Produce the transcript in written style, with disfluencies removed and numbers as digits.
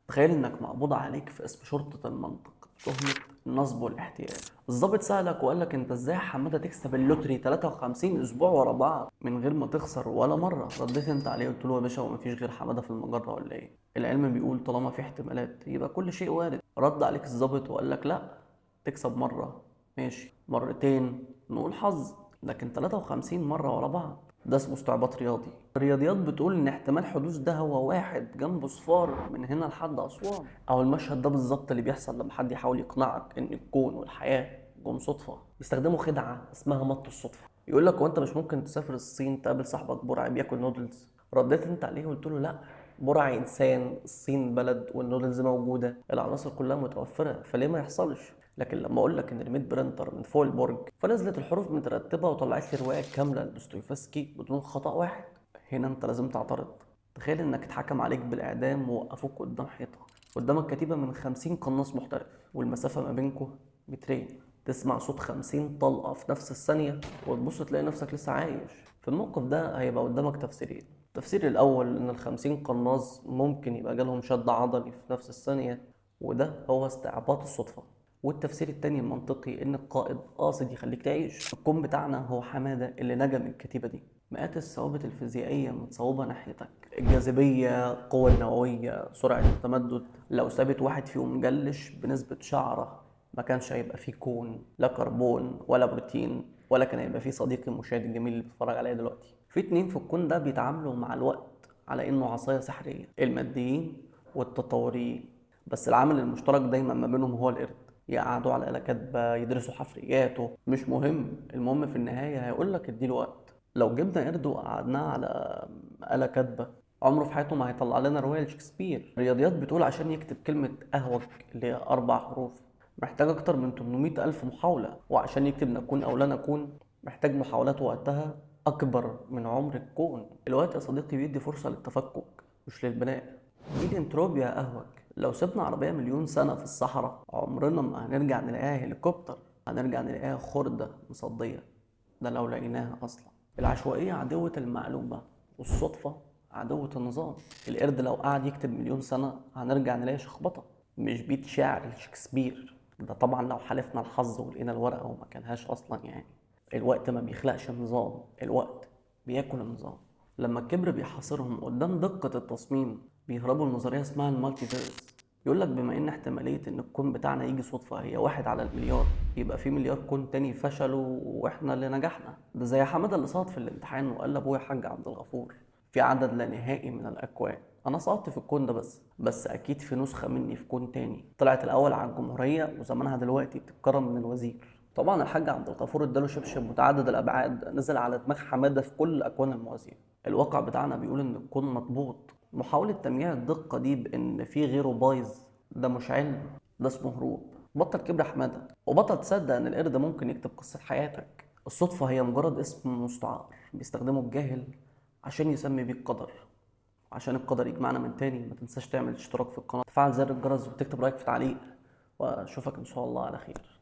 تخيل انك مقبوض عليك في اسم شرطة المنطق تهمة النصب والاحتيال. الضابط سألك وقال لك انت ازاي يا حمادة تكسب اللوتري 53 اسبوع ورا بعض من غير ما تخسر ولا مرة؟ رديت انت عليه قلت له يا باشا هو مفيش غير حمادة في المجرة ولا ايه؟ العلم بيقول طالما في احتمالات يبقى كل شيء وارد. رد عليك الضابط وقال لك لا، تكسب مرة ماشي، مرتين نقول حظ، لكن 53 مرة ورا بعض ده اسمه استعباط رياضي. الرياضيات بتقول ان احتمال حدوث ده هو واحد جنبه صفار من هنا لحد اسوان. او المشهد ده بالظبط اللي بيحصل لما حد يحاول يقنعك ان الكون والحياة جم صدفة. بيستخدموا خدعة اسمها مط الصدفة. يقول لك هو انت مش ممكن تسافر الصين تقابل صاحبك برعي بياكل نودلز؟ رديت انت عليه وقلت له لا، برعي انسان، الصين بلد والنودلز موجوده، العناصر كلها متوفره، فليه ما يحصلش؟ لكن لما اقول لك ان رميت برينتر من فوق البرج فنزلت الحروف مترتبه وطلعت لي روايه كامله لدوستويفسكي بدون خطا واحد، هنا انت لازم تعترض. تخيل انك اتحكم عليك بالاعدام ووقفوك قدام حيطه، قدامك كتيبه من 50 قناص محترف والمسافه ما بينكم مترين، تسمع صوت 50 طلقه في نفس الثانيه وتبص تلاقي نفسك لسه عايش. في الموقف ده هيبقى قدامك تفسيرين. التفسير الأول إن ال50 قناص ممكن يبقى جالهم شد عضلي في نفس الثانية وده هو استعباط الصدفة. والتفسير التاني المنطقي إن القائد قاصد يخليك تعيش. الكون بتاعنا هو حمادة اللي نجا من الكتيبة دي. مئات الثوابت الفيزيائية متصوبة ناحيتك، الجاذبية، القوة النووية، سرعة التمدد. لو ثابت واحد فيهم جلش بنسبة شعرة ما كانش هيبقى فيه كون، لا كربون ولا بروتين، ولا كان هيبقى فيه صديقي المشاهد الجميل اللي بيتفرج عليا دلوقتي. في اتنين في الكون ده بيتعاملوا مع الوقت على انه عصاية سحرية، الماديين والتطوريين، بس العامل المشترك دايما ما بينهم هو القرد. يقعدوا على آلة كاتبة، يدرسوا حفرياته، مش مهم، المهم في النهاية هيقولك اديله وقت. لو جبنا قرد وقعدناه على آلة كاتبة عمره في حياته ما هيطلع لنا رواية لشكسبير. الرياضيات بتقول عشان يكتب كلمة أهوج اللي هي 4 حروف محتاج أكتر من 800 ألف محاولة، وعشان يكتب نكون أو لا نكون محتاج محاولات وقتها أكبر من عمر الكون. الوقت يا صديقي بيدي فرصة للتفكك مش للبناء. دي الانتروبيا أهوج. لو سيبنا عربية مليون سنة في الصحراء عمرنا ما هنرجع نلاقيها هليكوبتر، هنرجع نلاقيها خردة مصدية، ده لو لقيناها أصلا. العشوائية عدوة المعلومة والصدفة عدوة النظام. القرد لو قعد يكتب مليون سنة هنرجع نلاقي شخبطة، مش بيت شعر لشكسبير. ده طبعا لو حالفنا الحظ ولقينا الورقة وما كانهاش أصلا يعني. الوقت ما بيخلقش النظام، الوقت بياكل النظام. لما الكبر بيحاصرهم قدام دقة التصميم بيهربوا لنظرية اسمها المالتيفيرس. يقول لك بما ان احتمالية ان الكون بتاعنا يجي صدفة هي 1 على المليار، يبقى في مليار كون تاني فشلوا واحنا اللي نجحنا. ده زي حمادة اللي سقط في الامتحان وقال لابويا حاج عبد الغفور في عدد لا نهائي من الاكوان، انا سقطت في الكون ده بس اكيد في نسخة مني في كون تاني طلعت الاول على الجمهورية وزمانها دلوقتي بتتكرم من الوزير. طبعا الحاج عبد الغفور اداله شبشب متعدد الابعاد نزل على دماغ حماده في كل الاكوان الموازيه. الواقع بتاعنا بيقول ان الكون مضبوط. محاوله تمييع الدقه دي بان في غيره بايظ ده مش علم، ده اسمه هروب. بطل كبر يا حماده وبطل تصدق ان القرد ممكن يكتب قصه حياتك. الصدفه هي مجرد اسم مستعار بيستخدمه الجاهل عشان يسمي بيه القدر. عشان القدر يجمعنا من تاني ما تنساش تعمل اشتراك في القناه، تفعل زر الجرس وتكتب رايك في تعليق، واشوفك ان شاء الله على خير.